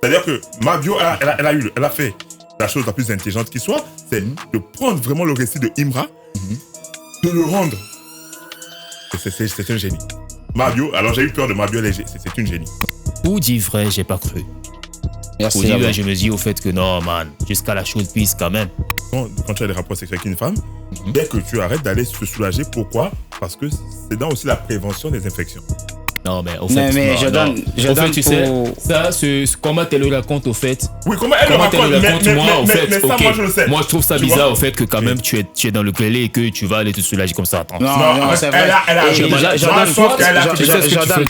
C'est-à-dire que Mabio, elle a fait la chose la plus intelligente qui soit, c'est de prendre vraiment le récit de Imra, de le rendre. C'est un génie. Mabio, alors j'ai eu peur de Mabio, c'est une génie. Pour dire vrai, j'ai pas cru. Merci. Pour dire vrai, je me dis au fait que non, man, jusqu'à la chose puisse quand même. Quand tu as des rapports sexuels avec une femme, dès que tu arrêtes d'aller se soulager, pourquoi? Parce que c'est dans aussi la prévention des infections. Non, mais au fait, mais je donne tu sais, ça, comment elle le raconte au fait. Oui, comment elle le raconte, mais ça, moi, je le sais. Moi, je trouve ça bizarre au fait que quand même, tu es dans le grêlé et que tu vas aller te soulager comme ça. Attends. Non, c'est vrai.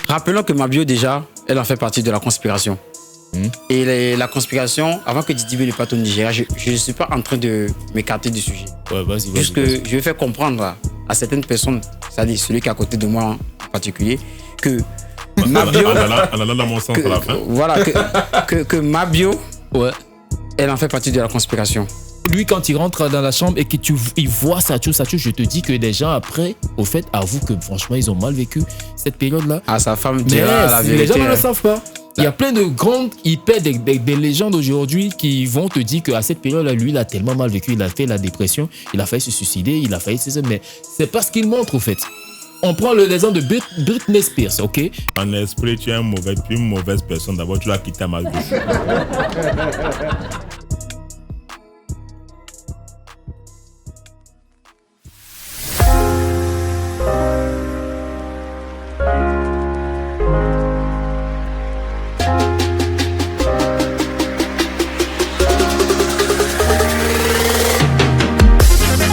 Rappelons que Mabio, déjà, elle en fait partie de la conspiration. Et la conspiration, avant que Didi B ne parte au Nigeria, je ne suis pas en train de m'écarter du sujet. Ouais, vas-y. Juste que je vais faire comprendre à certaines personnes, c'est-à-dire celui qui est à côté de moi en particulier, que Mabio... On en a dans mon sens à la fin. Voilà, que Mabio, elle en fait partie de la conspiration. Lui, quand il rentre dans la chambre et qu'il voit ça, je te dis que des gens après, au fait, avouent que franchement, ils ont mal vécu cette période-là. Ah, sa femme dira la vérité. Les gens ne le savent pas. Il y a plein de grandes hyper des légendes aujourd'hui qui vont te dire qu'à cette période-là, lui, il a tellement mal vécu, il a fait la dépression, il a failli se suicider, il a failli se... Mais c'est pas ce qu'il montre, au fait. On prend l'exemple de Britney Spears, ok? En esprit, tu es une mauvaise personne. D'abord, tu l'as quitté à ma gauche.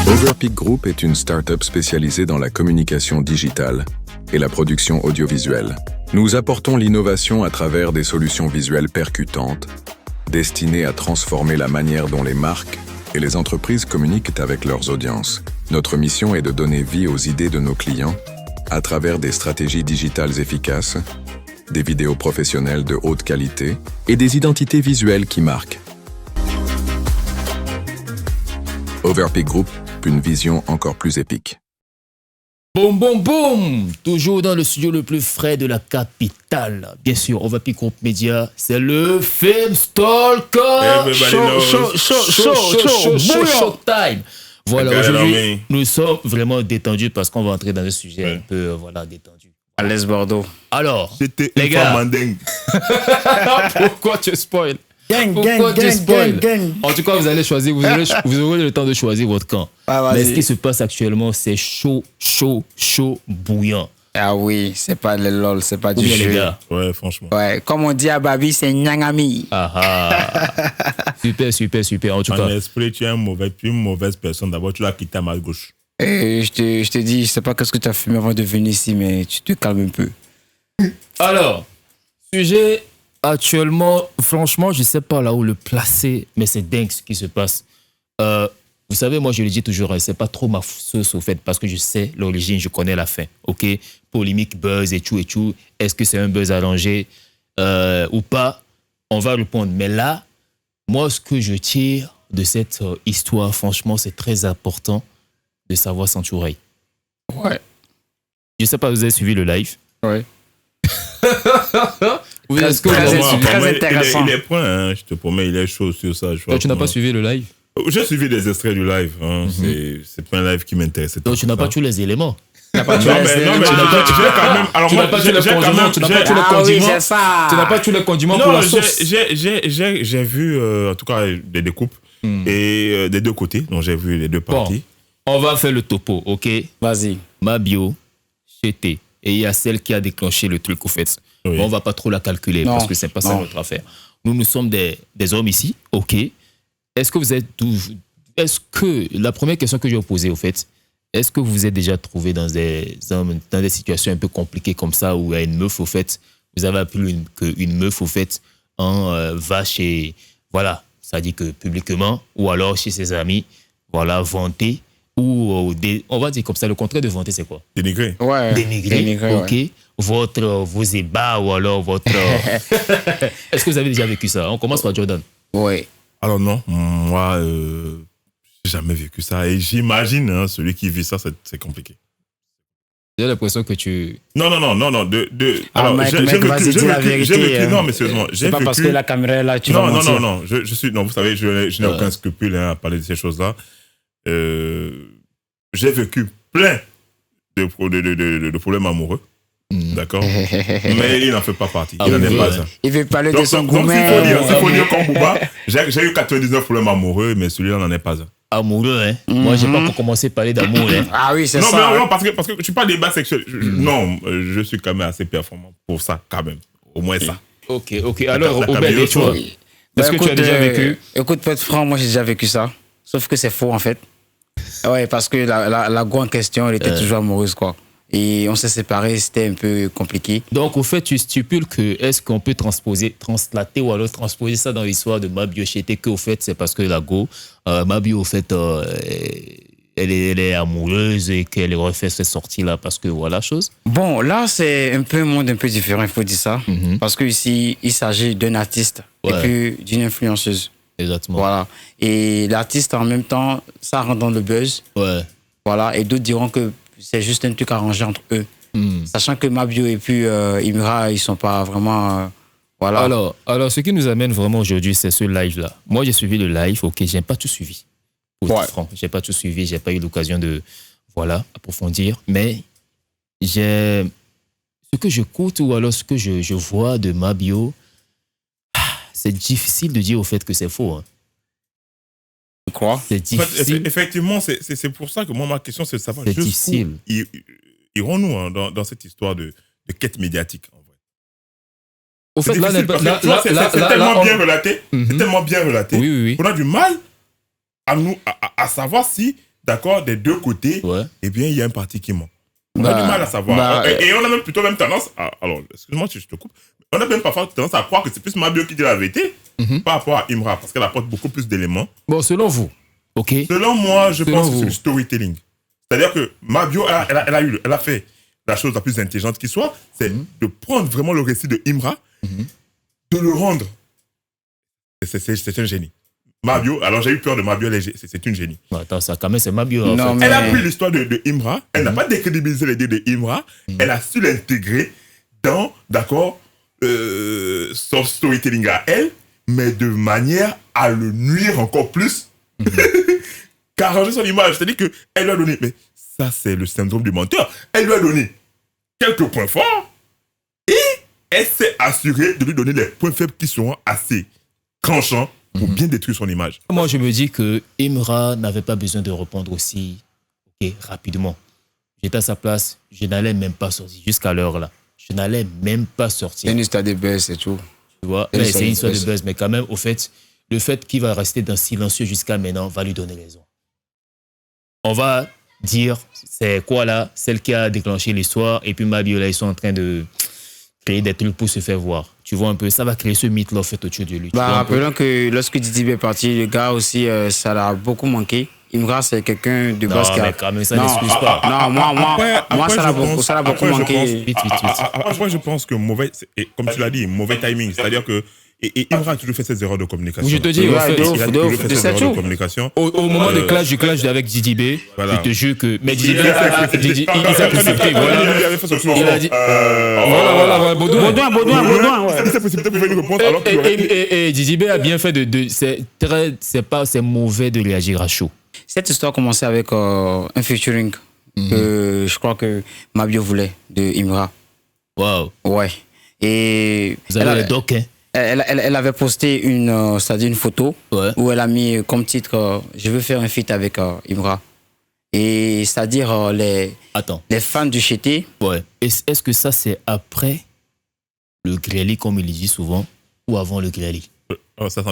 Overpeak Group est une start-up spécialisée dans la communication digitale et la production audiovisuelle. Nous apportons l'innovation à travers des solutions visuelles percutantes, destinées à transformer la manière dont les marques et les entreprises communiquent avec leurs audiences. Notre mission est de donner vie aux idées de nos clients à travers des stratégies digitales efficaces, des vidéos professionnelles de haute qualité et des identités visuelles qui marquent. Overpeak Group, une vision encore plus épique. Boum, boum, boum! Toujours dans le studio le plus frais de la capitale. Bien sûr, Overpeak Group Media, c'est le Film Stalker. Show time. Voilà, aujourd'hui, nous sommes vraiment détendus parce qu'on va entrer dans un sujet un peu, détendu. À l'aise Bordeaux. Alors, c'était les gars, pourquoi tu spoil? Gang. En tout cas, vous allez choisir, vous aurez le temps de choisir votre camp. Mais ce qui se passe actuellement, c'est chaud, bouillant. Ah oui, c'est pas le lol, c'est pas du jeu. Les gars. Ouais, franchement. Ouais, comme on dit à Babi, c'est Nyangami. Super. En tout cas. En esprit, tu es une mauvaise personne. D'abord, tu l'as quitté à ma gauche. Et je te dis, je sais pas qu'est-ce que tu as fumé avant de venir ici, mais tu te calmes un peu. Alors, sujet... Actuellement, franchement, je ne sais pas là où le placer, mais c'est dingue ce qui se passe. Vous savez, moi, je le dis toujours, c'est pas trop ma sauce au fait, parce que je sais l'origine, je connais la fin. Ok, polémique, buzz et tout. Est-ce que c'est un buzz allongé ou pas? On va répondre. Mais là, moi, ce que je tire de cette histoire, franchement, c'est très important de savoir s'entourer. Ouais. Je ne sais pas, vous avez suivi le live? Ouais. Oui, très intéressant. Il est point, hein, je te promets, il est chaud sur ça. Toi, tu n'as pas suivi le live? J'ai suivi des extraits du live. Hein. C'est pas un live qui m'intéresse. Donc, tu n'as pas tous les éléments. Tu n'as pas tous les condiments pour la sauce. J'ai vu, en tout cas, des découpes et des deux côtés. Donc, j'ai vu les deux parties. On va faire le topo, ok? Vas-y. Mabio, Chété. Et il y a celle qui a déclenché le truc, au fait. Oui. Bon, on ne va pas trop la calculer parce que ce n'est pas ça notre affaire. Nous sommes des hommes ici, ok? Est-ce que la première question que je vais vous poser, au fait, est-ce que vous vous êtes déjà trouvé dans des situations un peu compliquées comme ça où il y a une meuf, au fait, vous avez appelé une meuf, au fait, va chez, voilà, ça dit que publiquement, ou alors chez ses amis, voilà, vanter, ou on va dire comme ça, le contraire de vanter, c'est quoi? Dénigrer. Ouais. Dénigrer, ok. Ouais. Vos ébats ou alors votre... Est-ce que vous avez déjà vécu ça? On commence par Jordan. Oui. Alors non, moi, j'ai jamais vécu ça. Et j'imagine, hein, celui qui vit ça, c'est compliqué. J'ai l'impression que tu... Non. Alors, mec, j'ai vas-y, dis la vérité, hein. non, mais sérieusement, j'ai C'est pas vécu... parce que la caméra est là, tu vas mentir. Non, je suis... Non, vous savez, je n'ai aucun scrupule à parler de ces choses-là. J'ai vécu plein de problèmes amoureux. D'accord. Mais il n'en fait pas partie. Il n'en est pas un. Il veut parler de son Donc, gourmet. s'il faut dire comme Bouba, j'ai eu 99 problèmes amoureux, mais celui-là n'en est pas un. Amoureux, hein. Moi, j'ai pas encore commencé à parler d'amour, hein. Ah oui, c'est Non, ça. non, parce que je suis pas débat sexuel. Non, je suis quand même assez performant pour ça, quand même. Au moins ça. Ok. Alors, La Obed, caméra, et toi, est-ce que tu as déjà vécu? Écoute, pour être franc, moi j'ai déjà vécu ça. Sauf que c'est faux en fait. Ouais, parce que la go en question, elle était toujours amoureuse, quoi. Et on s'est séparés, c'était un peu compliqué. Donc, au fait, tu stipules que est-ce qu'on peut translater ou alors transposer ça dans l'histoire de Mabio Chete, que au fait, c'est parce que la go, Mabio, au fait, elle est amoureuse et qu'elle refait cette sortie-là parce que voilà, chose. Bon, là, c'est un peu un monde un peu différent, il faut dire ça. Parce que ici, il s'agit d'un artiste et puis d'une influenceuse. Exactement. Voilà. Et l'artiste, en même temps, ça rentre dans le buzz. Ouais. Voilà. Et d'autres diront que c'est juste un truc arrangé entre eux. Sachant que Mabio et puis Imra, ils sont pas vraiment... voilà. Alors, ce qui nous amène vraiment aujourd'hui, c'est ce live-là. Moi, j'ai suivi le live, ok, j'ai pas tout suivi. Pour être franc, j'ai pas tout suivi, j'ai pas eu l'occasion de, approfondir. Mais ce que j'écoute ou alors ce que je vois de Mabio, c'est difficile de dire au fait que c'est faux. Hein. Je crois. C'est difficile. Effectivement, c'est pour ça que moi, ma question, c'est de savoir C'est difficile. Irons-nous dans cette histoire de quête médiatique, en vrai. Au fait, là, c'est tellement bien relaté. C'est tellement bien relaté. Oui. On a du mal à savoir si, d'accord, des deux côtés, eh bien, il y a un parti qui ment. On a du mal à savoir. Et on a même plutôt tendance alors, excuse-moi si je te coupe, on a même parfois tendance à croire que c'est plus Mabio qui dit la vérité par rapport à Imra, parce qu'elle apporte beaucoup plus d'éléments. Bon, selon vous, ok. Selon moi, je pense que c'est le storytelling. C'est-à-dire que Mabio, elle a fait la chose la plus intelligente qui soit, c'est de prendre vraiment le récit de Imra, de le rendre. C'est un génie. Mabio, alors j'ai eu peur de Mabio, c'est une génie. Attends, ça quand même, c'est Mabio. Non, Elle a pris l'histoire de Imra, elle n'a pas décrédibilisé l'idée de Imra, elle a su l'intégrer dans, d'accord, son storytelling à elle, mais de manière à le nuire encore plus, qu'arranger son image. C'est-à-dire qu'elle lui a donné, mais ça c'est le syndrome du menteur, elle lui a donné quelques points forts et elle s'est assurée de lui donner les points faibles qui seront assez tranchants pour bien détruire son image. Moi, je me dis que Imra n'avait pas besoin de répondre aussi rapidement. J'étais à sa place, je n'allais même pas sortir jusqu'à l'heure là. Je n'allais même pas sortir. C'est une histoire de buzz, c'est tout. Tu vois, c'est une histoire de buzz, mais quand même, au fait, le fait qu'il va rester dans silencieux jusqu'à maintenant va lui donner raison. On va dire, c'est quoi là, celle qui a déclenché l'histoire, et puis Mabio là, ils sont en train de créer des trucs pour se faire voir. Tu vois un peu, ça va créer ce mythe-là au fait autour de lui. Rappelons que lorsque Didi est parti, le gars aussi, ça l'a beaucoup manqué. Imra, c'est quelqu'un de base qui a... Non, mais ça n'excuse pas. Non, moi ça l'a beaucoup manqué. Vite. Après, je pense que comme tu l'as dit, mauvais timing. C'est-à-dire que et Imra a toujours fait ses erreurs de communication. Je te dis, il a toujours fait ses erreurs de communication. Au moment du clash avec Didi B, je te jure que... Mais Didi B, il s'est précipité. Il a dit... Voilà, Baudouin. Il s'est précipité pour faire une réponse alors qu'il aurait... Et Didi B a bien fait de... C'est mauvais de réagir à chaud. Cette histoire a commencé avec un featuring que je crois que Mabio voulait de Imra. Wow. Ouais. Et vous avez les docs, hein? Elle avait posté c'est-à-dire une photo où elle a mis comme titre je veux faire un feat avec Imra. Et c'est-à-dire les fans du Chété. Ouais. Est-ce que ça c'est après le Gréli comme il dit souvent ou avant le Gréli? Non, ça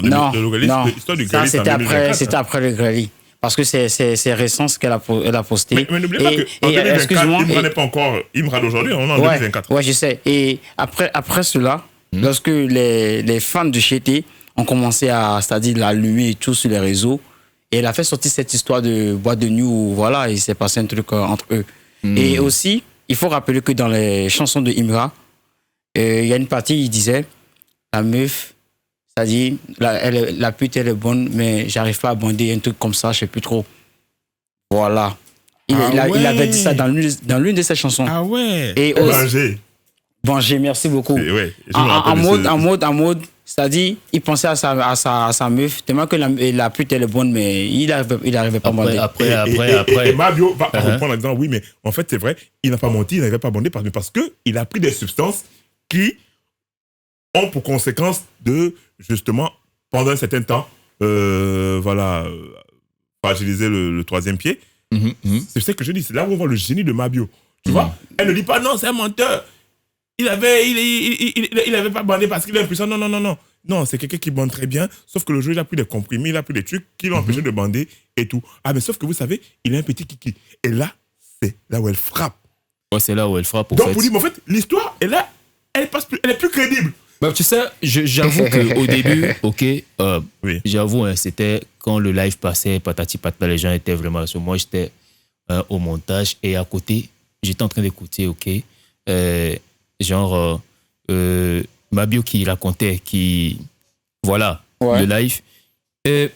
c'était après le Gréli. Parce que c'est récent ce qu'elle a posté. Mais n'oubliez pas qu'en 2024, Imra n'est pas encore Imra d'aujourd'hui, on est en 2024. Ouais, je sais. Et après cela, lorsque les fans de Chété ont commencé c'est-à-dire l'allumer et tout sur les réseaux, et elle a fait sortir cette histoire de boîte de nuit où voilà, il s'est passé un truc entre eux. Et aussi, il faut rappeler que dans les chansons de Imra, il y a une partie, il disait, la meuf, c'est-à-dire, la pute, elle est bonne, mais j'arrive pas à bander un truc comme ça, je sais plus trop. Voilà. Il ouais. avait dit ça dans l'une de ses chansons. Ah ouais. Et Venger, merci beaucoup. Ouais, En mode, c'est-à-dire, il pensait à sa meuf, tellement que la pute elle est bonne, mais il n'arrivait pas à bander. Et Mabio va reprendre là-dedans, oui, mais en fait, c'est vrai, il n'a pas menti, il n'arrivait pas à bander parce qu'il a pris des substances qui ont pour conséquence de, justement, pendant un certain temps, fragiliser le troisième pied. C'est ce que je dis, c'est là où on voit le génie de Mabio. Tu vois, elle ne dit pas non, c'est un menteur. Il avait pas bandé parce qu'il est impuissant. Non. Non, c'est quelqu'un qui bande très bien. Sauf que le jour, il a pris des comprimés, il a pris des trucs qui l'ont empêché de bander et tout. Ah, mais sauf que vous savez, il a un petit kiki. Et là, c'est là où elle frappe. Ouais, c'est là où elle frappe. Donc, pour dire, mais en fait, l'histoire, elle est plus crédible. Bah, tu sais, j'avoue qu'au début, Oui. j'avoue, hein, c'était quand le live passait, patati patata, les gens étaient vraiment. Moi, j'étais au montage et à côté, j'étais en train d'écouter, Mabio qui racontait, le live. Et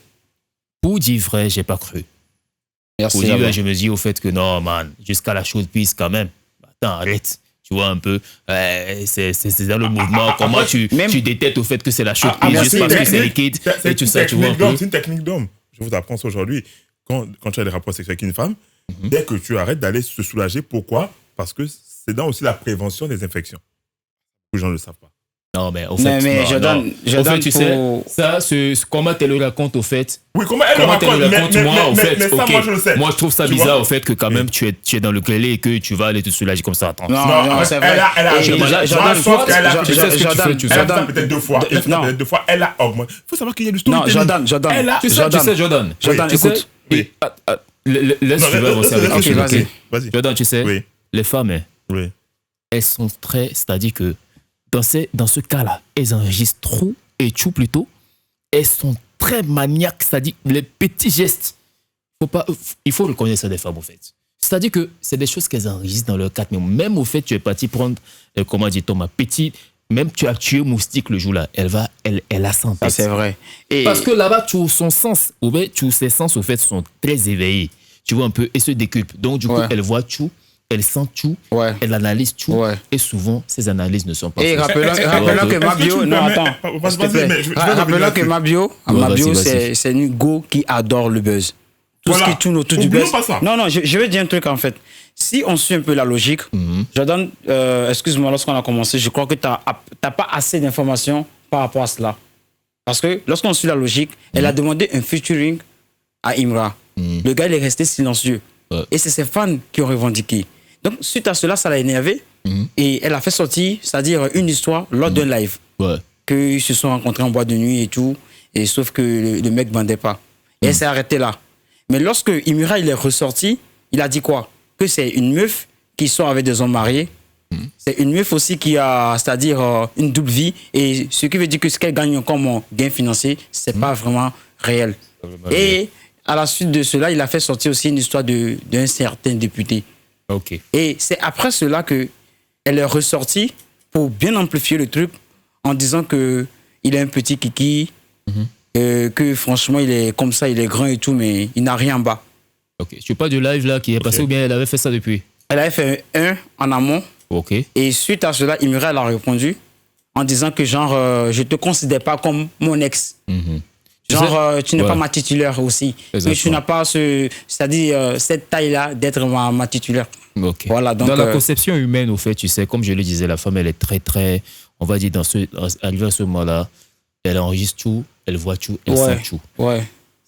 pour dire vrai, j'ai pas cru. Merci. Pour dire vrai, je me dis au fait que non, man, jusqu'à la chaude pisse quand même. Attends, arrête. Tu vois un peu, c'est dans le mouvement. Comment tu détectes au fait que c'est la chaude pisse juste parce que c'est liquide et tout ça, tu vois un peu. C'est une technique d'homme. Je vous apprends ça aujourd'hui. Quand tu as des rapports sexuels avec une femme, dès que tu arrêtes d'aller se soulager, pourquoi? Parce que c'est dans aussi la prévention des infections. Les gens ne le savent pas. Non, mais au fait, tu sais, ça, comment tu le racontes au fait. Oui, comment elle le raconte, mais ça, moi, je le sais. Moi, je trouve ça bizarre au fait que quand même, tu es dans le grêlé et que tu vas aller te soulager comme ça. Attends. Non, c'est vrai. Elle a peut-être 2 fois. Elle a augmenté. Il faut savoir qu'il y a du storytelling. Non, Jordan. Tu sais, Jordan, écoute. Laisse avancer avec ok, vas-y. Jordan, tu sais, les femmes, elles sont très... C'est-à-dire que dans ce cas-là, elles enregistrent trop et tout plutôt. Elles sont très maniaques, c'est-à-dire les petits gestes. Il faut reconnaître ça des femmes, au fait. C'est-à-dire que c'est des choses qu'elles enregistrent dans leur cadre. Mais même au fait, tu es parti prendre, comment dit-on, ma petite... Même tu as tué moustique le jour-là, elle a senti. Ça, c'est vrai. Et parce que là-bas, son sens, ses sens, au fait, sont très éveillés. Tu vois un peu, et se déculpent. Donc, du coup, elle voit tout. Elle sent tout, elle analyse tout, et souvent, ces analyses ne sont pas fausses. Et rappelons que Mabio... Non, attends, s'il te plaît. Rappelons que Mabio, c'est une go qui adore le buzz. Tout ce qui tourne autour du buzz. Non, je vais dire un truc, en fait. Si on suit un peu la logique, Jordan, excuse-moi, lorsqu'on a commencé, je crois que tu n'as pas assez d'informations par rapport à cela. Parce que lorsqu'on suit la logique, elle a demandé un featuring à Imra. Le gars, il est resté silencieux. Et c'est ses fans qui ont revendiqué. Donc, suite à cela, ça l'a énervé. Et elle a fait sortir, c'est-à-dire une histoire lors d'un live. Qu'ils se sont rencontrés en boîte de nuit et tout. Et sauf que le mec ne bandait pas. Et elle s'est arrêtée là. Mais lorsque Imra il est ressorti, il a dit quoi? Que c'est une meuf qui sort avec des hommes mariés. C'est une meuf aussi qui a, c'est-à-dire une double vie. Et ce qui veut dire que ce qu'elle gagne comme gain financier, c'est pas vraiment réel. Et à la suite de cela, il a fait sortir aussi une histoire d'un certain député. Et c'est après cela qu'elle est ressortie pour bien amplifier le truc en disant qu'il a un petit kiki, que franchement, il est comme ça, il est grand et tout, mais il n'a rien en bas. Tu parles du live là qui est passé ou bien elle avait fait ça depuis? Elle avait fait un en amont. Et suite à cela, Imra elle a répondu en disant que genre, je te considère pas comme mon ex. Genre, tu n'es pas ma titulaire aussi. Mais tu n'as pas c'est-à-dire cette taille-là d'être ma titulaire. Voilà, donc, dans la conception humaine, au fait, tu sais, comme je le disais, la femme, elle est très, très, on va dire, arrivée à ce moment-là, elle enregistre tout, elle voit tout, elle sent tout.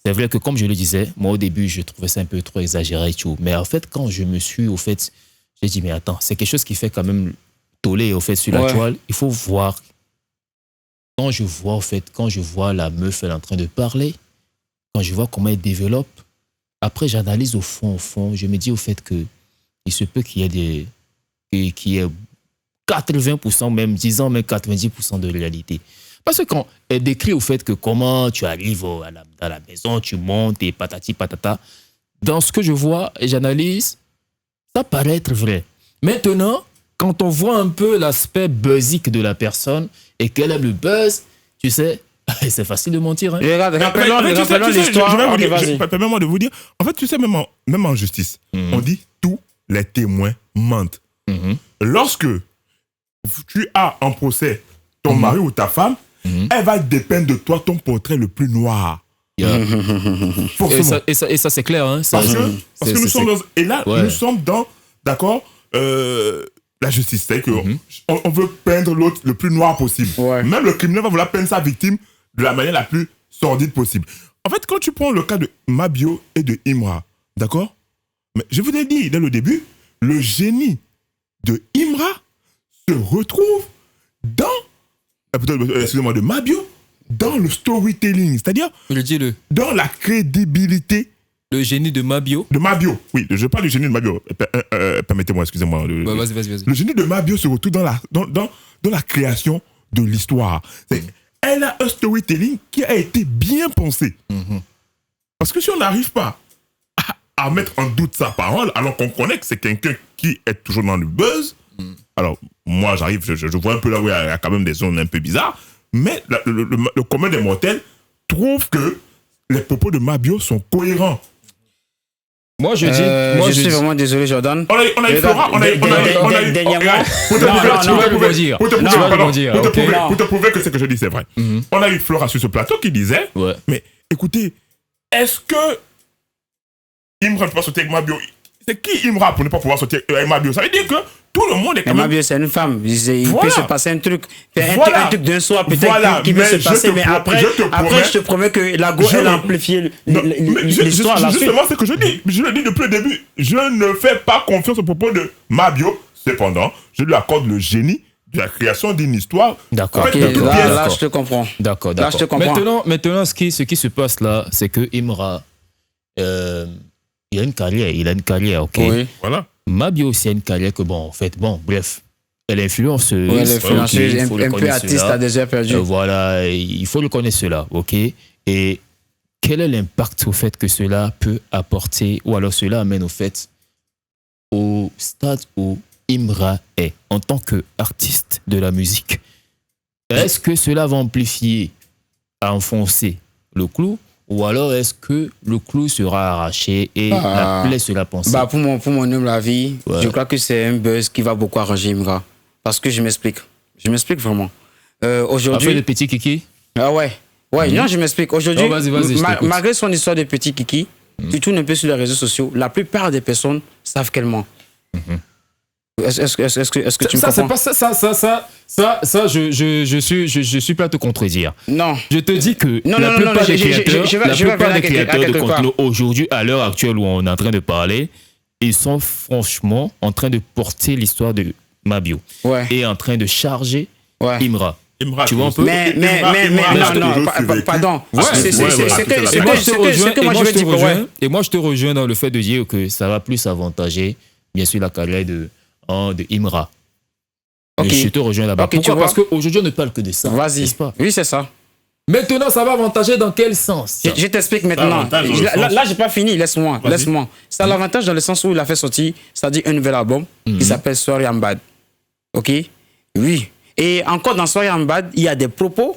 C'est vrai que, comme je le disais, moi, au début, je trouvais ça un peu trop exagéré et tout. Mais en fait, quand je me suis, au fait, j'ai dit, mais attends, c'est quelque chose qui fait quand même toller, au fait, sur la toile. Il faut voir. Quand je vois la meuf, elle est en train de parler, quand je vois comment elle développe, après, j'analyse au fond, je me dis au fait que il se peut qu'il y ait 80%, même disons même 90% de réalité. Parce que quand elle décrit au fait que comment tu arrives à la maison, tu montes et patati patata, dans ce que je vois et j'analyse, ça paraît être vrai. Maintenant, quand on voit un peu l'aspect buzzique de la personne et qu'elle aime le buzz, tu sais, C'est facile de mentir. Hein. Et regarde, rappelons Tu sais, l'histoire. je vais vous Ok, dire, vas-y. permets-moi de vous dire, en fait, tu sais, même en justice, on dit tous les témoins mentent. Lorsque tu as en procès ton mari ou ta femme, elle va dépeindre de toi ton portrait le plus noir. Forcément. Et ça c'est clair. Hein. Parce que nous sommes dans... Et là, Ouais. nous sommes dans, d'accord, la justice. C'est-à-dire qu'on on veut peindre l'autre le plus noir possible. Ouais. Même le criminel va vouloir peindre sa victime de la manière la plus sordide possible. En fait, quand tu prends le cas de Mabio et de Imra, d'accord, mais je vous l'ai dit dès le début, le génie de Imra se retrouve dans, excusez-moi, de Mabio, dans le storytelling, c'est-à-dire Dis-le. dans la crédibilité Le génie de Mabio. de Mabio. Oui, je parle du génie de Mabio. Permettez-moi, excusez-moi. Vas-y. Le génie de Mabio se retrouve dans la création de l'histoire. Elle a un storytelling qui a été bien pensé. Parce que si on n'arrive pas à mettre en doute sa parole, alors qu'on connaît que c'est quelqu'un qui est toujours dans le buzz, alors moi j'arrive, je vois un peu là où il y a quand même des zones un peu bizarres, mais le commun des mortels trouve que les propos de Mabio sont cohérents. Moi je dis. Je suis vraiment désolé, Jordan. On a eu Flora, on a eu... Dernièrement. Pour te prouver que ce que je dis, c'est vrai. On a eu Flora sur ce plateau qui disait, Ouais. mais écoutez, est-ce que Imra ne peut pas sortir avec Mabio? C'est qui Imra pour ne pas pouvoir sortir avec Mabio? Ça veut dire que tout le monde est quand Mais même... Mabio, c'est une femme. Il Voilà. peut se passer un truc. Voilà. Un truc d'un soir, peut-être Voilà. qui peut Mais se je passer. te Mais pro- après, je te promets que la go, Je- elle a amplifié Non, mais l'histoire. la suite. justement, c'est ce que je dis. Je le dis depuis le début. Je ne fais pas confiance au propos de Mabio. Cependant, je lui accorde le génie de la création d'une histoire. D'accord. En fait, Ok, de toutes là, pièces. là, je te comprends. D'accord. Là, je te comprends. Maintenant, ce qui se passe là, c'est que Imra, il a une carrière, ok. Oui. Voilà. Mabio aussi a une carrière que, bon, en fait, bon, bref, elle est influenceuse. Ouais, elle est influenceuse, ok, il faut le un peu connaître artiste cela. à des heures perdues. Voilà, il faut le connaître cela, ok. Et quel est l'impact au fait que cela peut apporter, ou alors cela amène au fait, au stade où Imra est, en tant qu'artiste de la musique? Est-ce que cela va amplifier, enfoncer le clou, ou alors est-ce que le clou sera arraché et la plaie sera pansée? Pour mon humble avis, Ouais. je crois que c'est un buzz qui va beaucoup arranger Imra. Parce que je m'explique. Je m'explique vraiment. Après Aujourd'hui. le petit kiki? Ah ouais. Ouais, non, je m'explique. Aujourd'hui, Oh, vas-y, je t'écoute. malgré son histoire de petit kiki, tu tournes un peu sur les réseaux sociaux, la plupart des personnes savent qu'elle ment. Est-ce que tu me Ça, c'est comprends? pas ça, je suis pas à te contredire. Non. Je te dis que Non, la non, plupart non, des je vais créateurs, venir à quelque de part. contenu aujourd'hui, à l'heure actuelle où on est en train de parler, ils sont franchement en train de porter l'histoire de Mabio Ouais. et en train de charger Ouais. Imra. Imra, Tu vois un peu? Mais, Imra, non, pardon. C'est ce que moi je veux dire. Ouais. Et moi, je te rejoins dans le fait de dire que ça va plus avantager, bien sûr, la carrière de Imra. Ok. Mais je te rejoins là-bas. Ok, tu Pourquoi? vois. Parce qu'aujourd'hui, on ne parle que de ça. Vas-y. N'est-ce pas? Oui, c'est ça. Maintenant, ça va avantager dans quel sens? Je t'explique maintenant. l'avantage dans le sens- Là, j'ai pas fini. Laisse-moi. Vas-y. Laisse-moi. Ça a l'avantage dans le sens où il a fait sortir, c'est-à-dire un nouvel album qui s'appelle Sorry I'm Bad. Ok? Oui. Et encore dans Sorry I'm Bad, il y a des propos,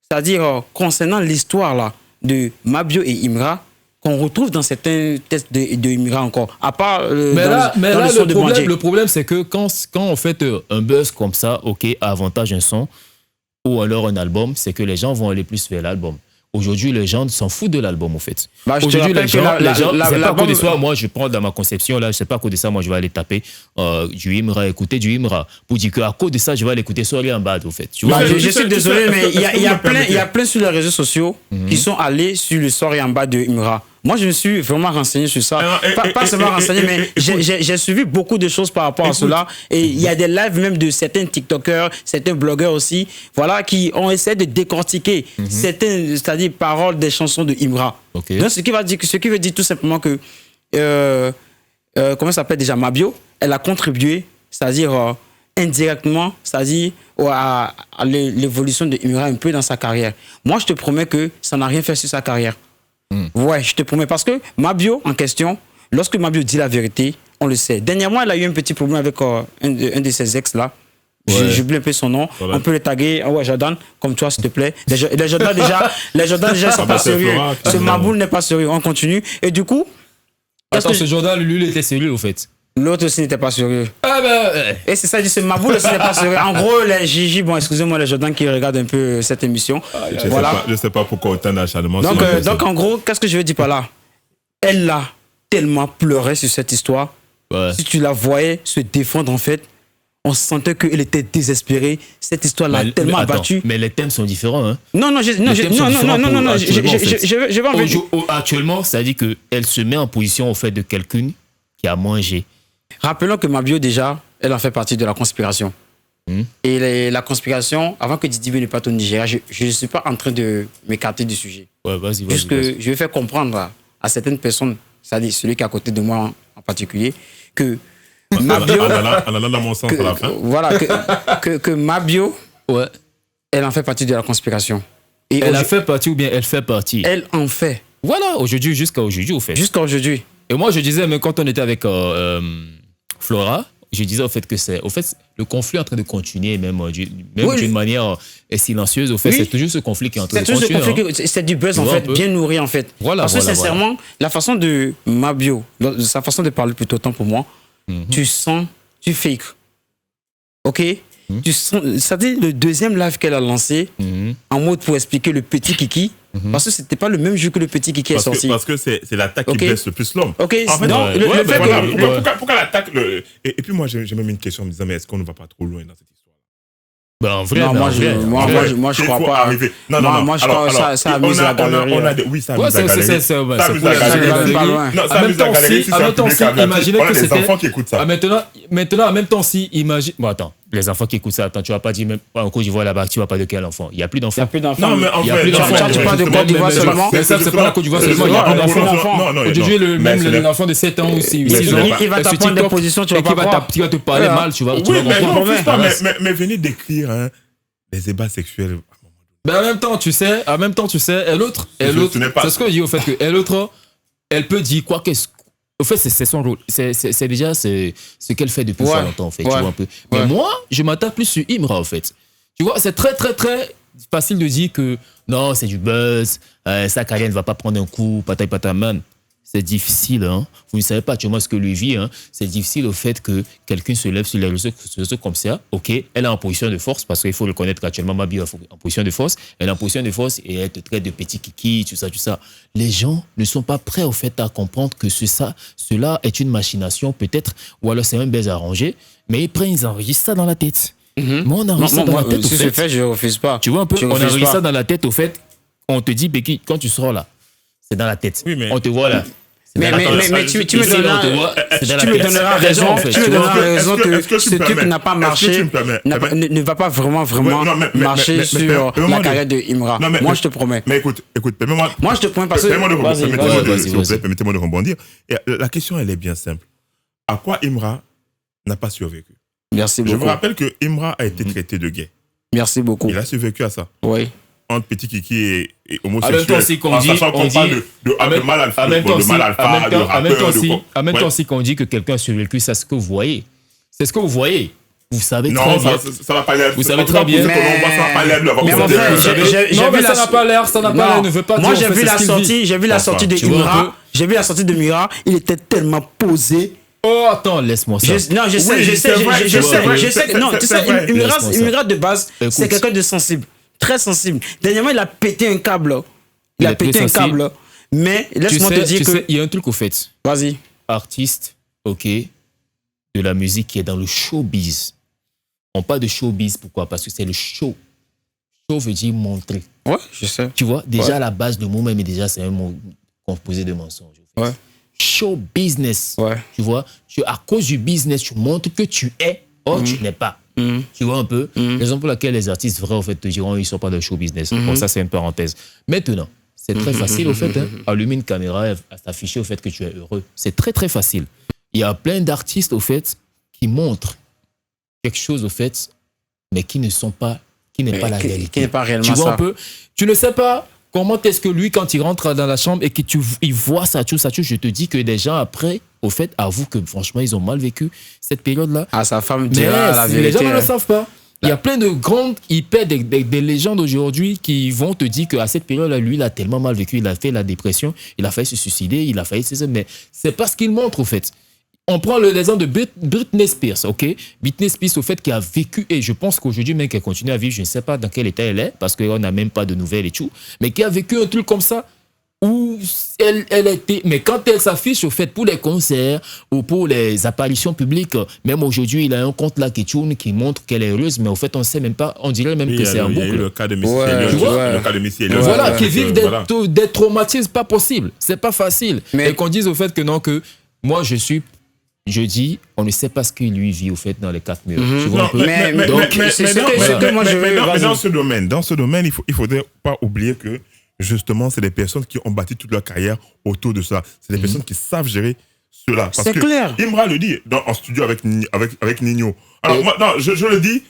c'est-à-dire concernant l'histoire là de Mabio et Imra, qu'on retrouve dans certains textes de Imra encore. À part Mais là, dans le son de Bandje. le problème, c'est que quand on fait un buzz comme ça, ok, avantage un son ou alors un album, c'est que les gens vont aller plus vers l'album. Aujourd'hui, les gens s'en foutent de l'album, en fait. Bah, je te Aujourd'hui, les rappelle que gens, c'est pas à l'album- cause de ça. Moi, je prends dans ma conception, là, je sais pas à cause de ça, moi, je vais aller taper du Imra, écouter du Imra, pour dire qu'à cause de ça, je vais aller écouter Sorry en bad, au fait. Tu vois? Bah, Ouais, je tu sais, suis désolé, tu sais, mais est-ce que il y a vous me permettez? plein sur les réseaux sociaux qui sont allés sur le Sorry en bas de Imra. Moi, je me suis vraiment renseigné sur ça. Pas seulement renseigné, mais j'ai suivi beaucoup de choses par rapport à cela. Et il y a des lives même de certains TikTokers, certains blogueurs aussi, voilà, qui ont essayé de décortiquer certaines, c'est-à-dire paroles des chansons de Imra. Ok. Donc, ce qui veut dire tout simplement que, comment ça s'appelle déjà, Mabio, elle a contribué, c'est-à-dire indirectement, c'est-à-dire à l'évolution de Imra un peu dans sa carrière. Moi, je te promets que ça n'a rien fait sur sa carrière. Ouais, je te promets. Parce que Mabio, en question, lorsque Mabio dit la vérité, on le sait. Dernièrement, elle a eu un petit problème avec un de ses ex-là. Ouais. J'oublie un peu son nom. Voilà. On peut le taguer. Ah ouais, Jordan, comme toi, s'il te plaît. Les Jordan déjà, ils sont pas c'est sérieux. Flora qui- Ce Maboul n'est pas sérieux. On continue. Et du coup, qu'est-ce Attends, que ce Jordan, lui, il était sérieux, au fait. l'autre aussi n'était pas sérieux. Ah ben, Et c'est ça, il dit, ce Maboul aussi n'est pas sérieux. En gros, les Gigi, bon, excusez-moi, les Jordan qui regardent un peu cette émission. Je sais pas pourquoi autant d'acharnement. Donc, sur la personne. donc, en gros, qu'est-ce que je veux dire par là? Elle a tellement pleuré sur cette histoire. ouais. Si tu la voyais se défendre, en fait, on sentait qu'elle était désespérée. Cette histoire l'a tellement attends, abattu. mais les thèmes sont différents. Hein. Non, non, thèmes sont différents actuellement, en fait. je vais en venir. Actuellement, ça dit qu'elle se met en position au fait de quelqu'un qui a mangé. Rappelons que Mabio, déjà, elle en fait partie de la conspiration. Hmm. Et la conspiration, avant que Didi B ne parte au Nigeria, je ne suis pas en train de m'écarter du sujet. Ouais, vas-y, vas-y. Juste que je vais faire comprendre à certaines personnes, c'est-à-dire celui qui est à côté de moi en particulier, que Mabio, En allant dans mon sens à la fin. voilà, que Mabio, Ouais. elle en fait partie de la conspiration. Et Elle a fait partie ou bien elle fait partie. elle en fait, Voilà, aujourd'hui, jusqu'à aujourd'hui, au fait. jusqu'à aujourd'hui. Et moi, je disais, même quand on était avec Flora, je disais au fait que c'est, au fait, le conflit est en train de continuer, même Oui. d'une manière silencieuse. Au fait, Oui. c'est toujours ce conflit qui est en train C'est de toujours ce continuer. conflit, c'est du buzz Tu en vois un fait, peu. bien nourri en fait. Voilà, Parce que voilà, sincèrement, la façon de Mabio, sa façon de parler plutôt tant pour moi, tu sens, tu fake. Ok? Tu sens, c'est-à-dire le deuxième live qu'elle a lancé, Mhm. en mode pour expliquer le petit Kiki, parce que c'était pas le même jeu que le petit Kiki est sorti. Parce que c'est l'attaque Ok. qui blesse le plus l'homme. Ok, En fait, non, ouais. le Ouais, fait ben que- Voilà, Ouais. pourquoi l'attaque et puis moi, j'ai même une question en me disant, mais est-ce qu'on ne va pas trop loin dans cette histoire? Ben, en vrai, Non, ben, moi, en je- vrai, moi, en moi, vrai. je- moi, je Il crois faut pas. arriver. Non, Moi, non, non. moi, je crois que ça amuse la galerie. Oui, ça Ouais, amuse la galerie. c'est Ça cool, amuse la ça galerie. amuse la pas loin. Non, ça En même amuse la temps, galerie si, si en c'est un même temps, public si, averti. imaginez Voilà, que les c'était- enfants qui écoutent ça. Ah, maintenant, en même temps, si, imagine. Bon, attends, les enfants qui écoutent ça, attends, tu vas pas dire même en Côte d'Ivoire là-bas, tu vas pas de quel enfant. Il n'y a plus Il n'y d'enfants. a plus d'enfants. Non, mais en Il y a fait, plus non, d'enfants. mais Tu parles de justement, Côte d'Ivoire mais seulement. Mais ça, c'est pas la Côte d'Ivoire seulement, il y a plus d'enfants. Non, non, Aujourd'hui, mais même ce n'est- l'enfant de 7 ans ou 6 Mais ce n'est ans, pas- il va sur t'apprendre des TikTok, positions, tu vas et pas qui va croire. qui va te parler Ouais. mal, tu vas Oui, tu vas mais comprendre. non, pas, Voilà. mais venez d'écrire des ébats sexuels. Ben, en même temps, tu sais, et l'autre, Ce n'est pas- c'est ce que je dis au fait que et l'autre, elle peut dire quoi qu'est-ce. Au fait, c'est son rôle. C'est déjà ce qu'elle fait depuis Ouais. fort longtemps, en fait. Tu Ouais. vois un peu. Mais Ouais. moi, je m'attaque plus sur Imra, en fait. Tu vois, c'est très, très, très facile de dire que non, c'est du buzz, sa carrière ne va pas prendre un coup, patay pataman. C'est difficile, hein. Vous ne savez pas actuellement ce que lui vit, hein. C'est difficile au fait que quelqu'un se lève sur les réseaux comme ça. Ok, elle est en position de force parce qu'il faut le connaître qu'actuellement Mabi est en position de force. Elle est en position de force et elle te traite de petit kiki, tout ça. Les gens ne sont pas prêts au fait à comprendre que cela est une machination peut-être, ou alors c'est un baiser arrangé, mais ils enregistrent ça dans la tête. Moi, on enregistre ça dans la tête au Si fait. c'est fait, je refuse pas. Tu vois un peu, Je on refuse enregistre pas. ça dans la tête au fait. On te dit, Becky, quand tu sors là, c'est dans la tête. Oui, mais- On te voit là. C'est Mais dans la tête. tu me Ici, on te donneras. voit, c'est dans la Tu me tête. donneras C'est raison, en fait, tu me tu vois. donneras raison est-ce que que tu ce me truc permets? n'a pas Est-ce que marché, tu me permets? ne va pas vraiment Ouais, non, mais- marcher mais- sur mais- la carrière de Imra. Non, mais- Moi, je te promets. Mais écoute, permets-moi. Moi, je te promets parce que. Permettez-moi de Vas-y, permettez-moi vas-y. de- vas-y, s'il vous plaît, vas-y. permettez-moi de rebondir. Et la question, elle est bien simple. À quoi Imra n'a pas survécu? Merci Je vous beaucoup. rappelle que Imra a été traité de gay. Merci beaucoup. Il a survécu à ça. Oui. Entre petit kiki et En même homosexuel. temps, si qu'on en dit, sachant qu'on on parle dit, de mal alpha, en même temps, de si, mal en alpha, même de temps, en même rappeur, temps, si, de... en même Ouais. temps, si qu'on dit que quelqu'un a survécu, c'est ce que vous voyez. C'est ce que vous voyez. Vous savez Non, très bien. ça va pas l'air. Vous savez très bien. Ça va pas l'air. Mais mon frère, j'ai Non, vu mais la- ça n'a pas l'air, ça n'a pas l'air, ne veut pas Moi, dire, j'ai en fait, vu c'est la ce qu'il sortie, vit. j'ai vu la Enfin, sortie de tu vois un Imra. peu. J'ai vu la sortie de Mira. Il était tellement posé. Oh, attends, laisse-moi ça. Non, je sais, Oui, je sais, c'est vrai, je c'est sais, vrai, je sais. c'est- Non, c'est- tu c'est sais, vrai. Laisse-moi ça. Imra de base, Écoute. c'est quelqu'un de sensible, très sensible. Dernièrement, il a pété un câble. Il a est très pété un sensible. câble. Mais Tu laisse-moi te sais, dire tu que. sais, il y a un truc au fait. Vas-y. Artiste, ok, de la musique qui est dans le showbiz. On parle de showbiz, pourquoi? Parce que c'est le show. Show veut dire montrer. Ouais, je sais. Tu vois, déjà Ouais. la base, le mot même, déjà, c'est un mot composé de mensonges. Ouais. Show business. Ouais. Tu vois, à cause du business, tu montres que tu es, or tu n'es pas. Tu vois un peu? Raison pour laquelle les artistes vrais, au fait, te diront ils ne sont pas de show business. Bon, ça, c'est une parenthèse. Maintenant, c'est très facile, au fait, hein, allumer une caméra et s'afficher au fait que tu es heureux. C'est très, très facile. Il y a plein d'artistes, au fait, qui montrent quelque chose, au fait, mais qui ne sont pas, qui n'est pas la réalité. Qui n'est pas réellement Tu vois ça. un peu? Tu ne sais pas comment est-ce que lui, quand il rentre dans la chambre et qu'il voit ça, je te dis que des gens après, au fait, avouent que franchement, ils ont mal vécu cette période-là. Ah, sa femme Mais dira la les vérité. gens ne le hein. savent pas. Il y a plein de grandes hyper des légendes aujourd'hui qui vont te dire qu'à cette période-là, lui, il a tellement mal vécu, il a fait la dépression, il a failli se suicider, il a failli se... Mais c'est pas ce qu'il montre, au fait. On prend l'exemple de Britney Spears, ok? Britney Spears, au fait, qui a vécu, et je pense qu'aujourd'hui, même qu'elle continue à vivre, je ne sais pas dans quel état elle est, parce qu'on n'a même pas de nouvelles et tout, mais qui a vécu un truc comme ça, où elle était, mais quand elle s'affiche au fait pour les concerts ou pour les apparitions publiques, même aujourd'hui il a un compte là qui tourne qui montre qu'elle est heureuse, mais au fait on sait même pas, on dirait même que c'est un boucle. Le cas de Missy Elliott, le cas de Missy Elliott. Voilà, qui vivent des traumatismes pas possibles, c'est pas facile. Et qu'on dise au fait que non, que moi je dis, on ne sait pas ce qu'il lui vit au fait dans les 4 murs. Mais dans ce domaine, il faudrait pas oublier que justement, c'est des personnes qui ont bâti toute leur carrière autour de ça. C'est des personnes qui savent gérer cela. C'est clair. Imra le dit en studio avec Nino. Alors, moi, non, je le dis.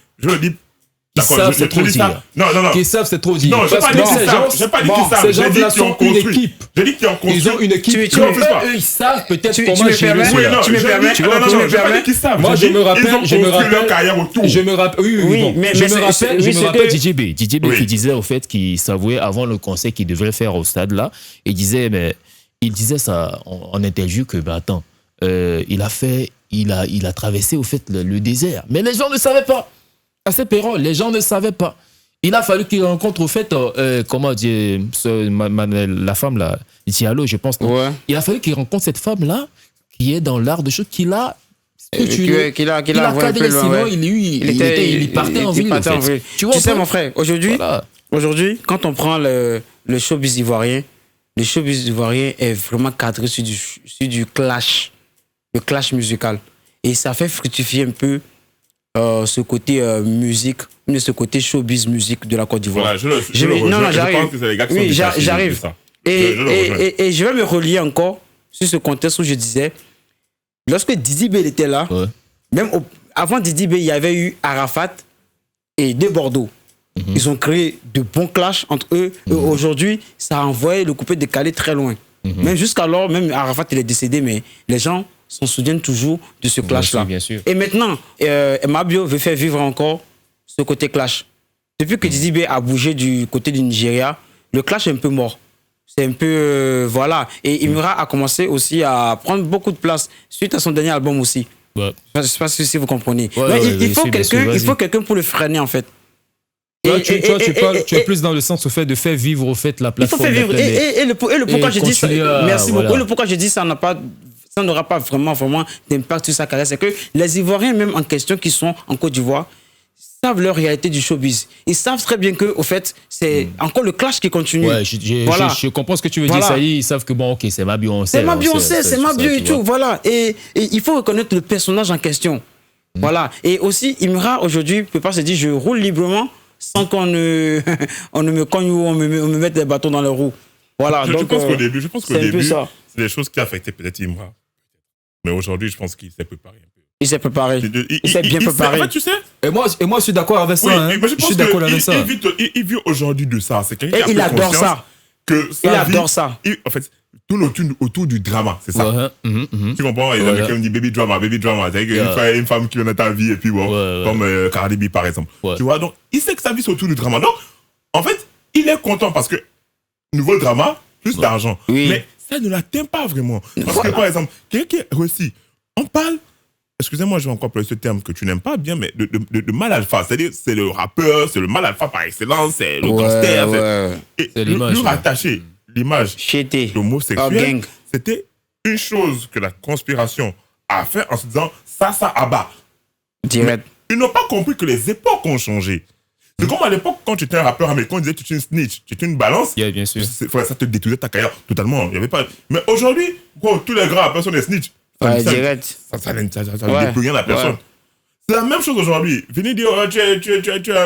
Ils savent, c'est trop dire. Non. Qu'ils savent, c'est trop dire. Non, j'ai pas dit qu'ils savent. Ces gens-là sont une équipe. J'ai dit qu'ils ont construit. Ils ont une équipe. Eux, ils savent peut-être comment gérer cela. Tu me permets? J'ai pas dit qu'ils savent. Moi, je me rappelle. Ils ont construit leur carrière autour. Je me rappelle. Oui, mais je me rappelle DJ B Oui. qui disait au fait qu'il s'avouait avant le concert qu'il devrait faire au stade là. Il disait ça en interview que attends, il a traversé au fait le désert. Mais les gens ne savaient pas. À ces périodes, les gens ne savaient pas. Il a fallu qu'il rencontre au fait, comment dire, la femme là, Diallo, je pense. Ouais. Il a fallu qu'il rencontre cette femme là, qui est dans l'art de choses, qu'il a cadré, sinon il partait en ville. Tu sais, mon frère, aujourd'hui, quand on prend le showbiz ivoirien, le showbiz ivoirien est vraiment cadré sur du clash, le clash musical. Et ça fait fructifier un peu ce côté musique, ce côté showbiz musique de la Côte d'Ivoire. Voilà, j'arrive. Je pense que c'est les gars qui sont j'arrive. Et je vais me relier encore sur ce contexte où je disais, lorsque Didi B était là, même avant Didi B, il y avait eu Arafat et De Bordeaux. Ils ont créé de bons clashs entre eux. Et aujourd'hui, ça a envoyé le coupé décalé très loin. Même jusqu'alors, même Arafat, il est décédé, mais les gens s'en souviennent toujours de ce clash-là. Bien sûr. Et maintenant, Mabio veut faire vivre encore ce côté clash. Depuis que Didi B a bougé du côté du Nigeria, le clash est un peu mort. C'est un peu... voilà. Et Imra a commencé aussi à prendre beaucoup de place suite à son dernier album aussi. Ouais. Je ne sais pas si vous comprenez. Il faut quelqu'un pour le freiner, en fait. Tu es plus dans le sens au fait de faire vivre au fait la plateforme. Il faut faire vivre. Et le pourquoi je dis ça, merci beaucoup. Et le pourquoi je dis ça n'aura pas vraiment d'impact sur sa carrière, c'est que les Ivoiriens même en question qui sont en Côte d'Ivoire savent leur réalité du showbiz. Ils savent très bien que, au fait, c'est encore le clash qui continue. Ouais, je comprends ce que tu veux dire, ça y est, ils savent que bon, ok, c'est Mabio, on sait. C'est Mabio et tout, voilà. Et il faut reconnaître le personnage en question. Voilà. Et aussi, Imra, aujourd'hui, ne peut pas se dire, je roule librement sans qu'on ne me cogne ou on me mette des bâtons dans les roues. Voilà. Je pense qu'au début, c'est des choses qui affectaient peut-être Imra. Mais aujourd'hui, je pense qu'il s'est préparé un peu. Il s'est préparé. Il s'est bien préparé. En fait, tu sais. Et moi, je suis d'accord avec ça. Oui, mais je pense il vit aujourd'hui de ça. C'est quelqu'un qui a pris conscience que il adore ça. En fait, tourne autour du drama, c'est ça. Tu comprends? Il avait dit baby drama. C'est une femme qui vient dans ta vie et puis bon, comme Cardi B par exemple. Tu vois, donc il sait que sa vie c'est autour du drama. Donc, en fait, il est content parce que nouveau drama, plus d'argent. Mais ça ne l'atteint pas vraiment. Parce que par exemple, quelqu'un qui est réussi, on parle. Excusez-moi, je vais encore employer ce terme que tu n'aimes pas bien, mais de mal alpha. C'est-à-dire, c'est le rappeur, c'est le mal alpha par excellence, c'est le gangster. Et lui rattacher l'image d'homosexuel, c'était une chose que la conspiration a fait en se disant ça abat. Direct. Ils n'ont pas compris que les époques ont changé. C'est comme à l'époque, quand tu étais un rappeur américain, on disait que tu es une snitch, tu es une balance. Yeah, bien sûr. Ça te détruisait ta carrière totalement. Il y avait pas... Mais aujourd'hui, tous les grands rappeurs sont des snitch. Direct. Ça ne dit plus rien à la personne. C'est la même chose aujourd'hui. Venez dire,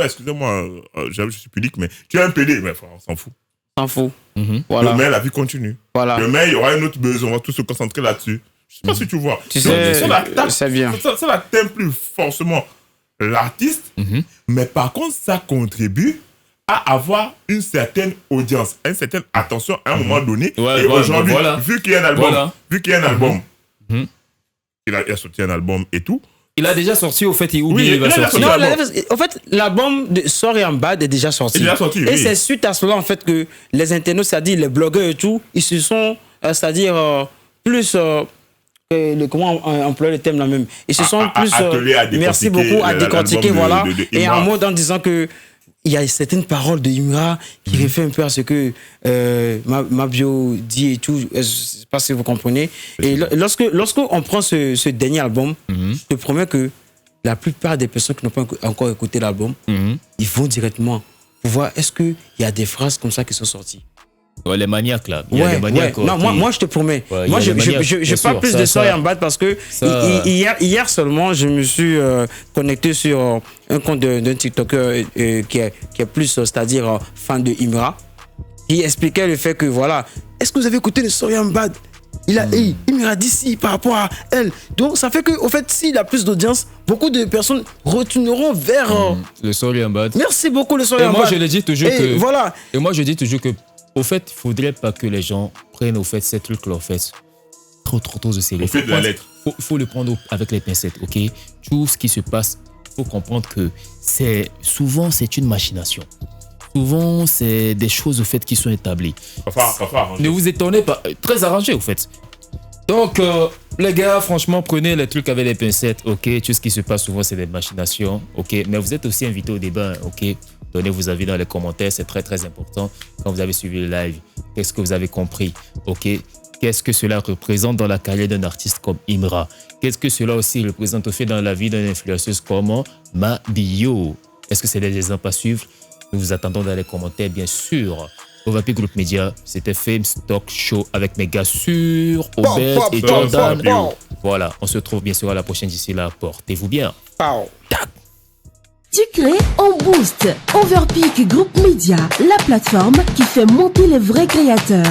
excusez-moi, je suis pudique, mais tu es un PD. Mais on s'en fout. Voilà. Demain, la vie continue. Voilà. Demain, il y aura un autre besoin. On va tous se concentrer là-dessus. Je ne sais pas si tu vois. Tu sais, c'est bien. Ça n'atteint plus forcément l'artiste, mais par contre, ça contribue à avoir une certaine audience, une certaine attention à un moment donné. Et aujourd'hui, vu qu'il y a un album, il a sorti un album et tout, Il a déjà sorti, au fait, ou Oui, bien il va il a sortir. sorti. Non, en fait, l'album de Sorry and Bad est déjà sorti. Il est déjà sorti, Et oui. c'est suite à cela, en fait, que les internautes, c'est-à-dire les blogueurs et tout, ils se sont, c'est-à-dire, plus. Comment on emploie le thème là même? Ils se sont plus. attelés à décortiquer merci beaucoup, à décortiquer, l'album voilà. de Et Imra. en mode en disant que. Il y a certaines paroles de Imra qui réfèrent un peu à ce que Mabio dit et tout. Je ne sais pas si vous comprenez. Et lorsqu'on prend ce dernier album, je te promets que la plupart des personnes qui n'ont pas encore écouté l'album, ils vont directement pour voir est-ce qu'il y a des phrases comme ça qui sont sorties. Ouais, les maniaques, là. Il y a des maniaques, Non, moi, je te promets. Ouais, Moi, il y a des maniaques, je bien parle sûr. plus Ça, de Sorry ça- and Bad parce que ça- hier seulement, je me suis connecté sur un compte d'un TikToker qui est plus, c'est-à-dire fan de Imra, qui expliquait le fait que, voilà, est-ce que vous avez écouté le Sorry and Bad? Imra dit si par rapport à elle. Donc, ça fait que, au fait, s'il a plus d'audience, beaucoup de personnes retourneront vers... Le Sorry and Bad. Merci beaucoup, le Sorry Et and moi, Bad. je le dis toujours Et que. voilà. Et moi, je dis toujours que, au fait, il faudrait pas que les gens prennent, au fait, ces trucs-là, au fait, trop au sérieux. Au fait de la lettre. Faut le prendre avec les pincettes, ok? Tout ce qui se passe, faut comprendre que souvent, c'est une machination. Souvent, c'est des choses, au fait, qui sont établies. Parfois, Ne vous étonnez pas. Très arrangé, au fait. Donc, les gars, franchement, prenez les trucs avec les pincettes, ok? Tout ce qui se passe souvent, c'est des machinations, ok? Mais vous êtes aussi invité au débat, ok? Donnez vos avis dans les commentaires, c'est très, très important. Quand vous avez suivi le live, qu'est-ce que vous avez compris, ok? Qu'est-ce que cela représente dans la carrière d'un artiste comme Imra? Qu'est-ce que cela aussi représente au fait dans la vie d'une influenceuse comme Mabio? Est-ce que c'est des exemples à suivre? Nous vous attendons dans les commentaires, bien sûr. Ovapi Group Media, c'était Fame Stock Show avec mes gars sur Obed et Jordan. Voilà, on se retrouve bien sûr à la prochaine. D'ici là, portez-vous bien. Tu crées, on booste. Overpeak Group Media, la plateforme qui fait monter les vrais créateurs.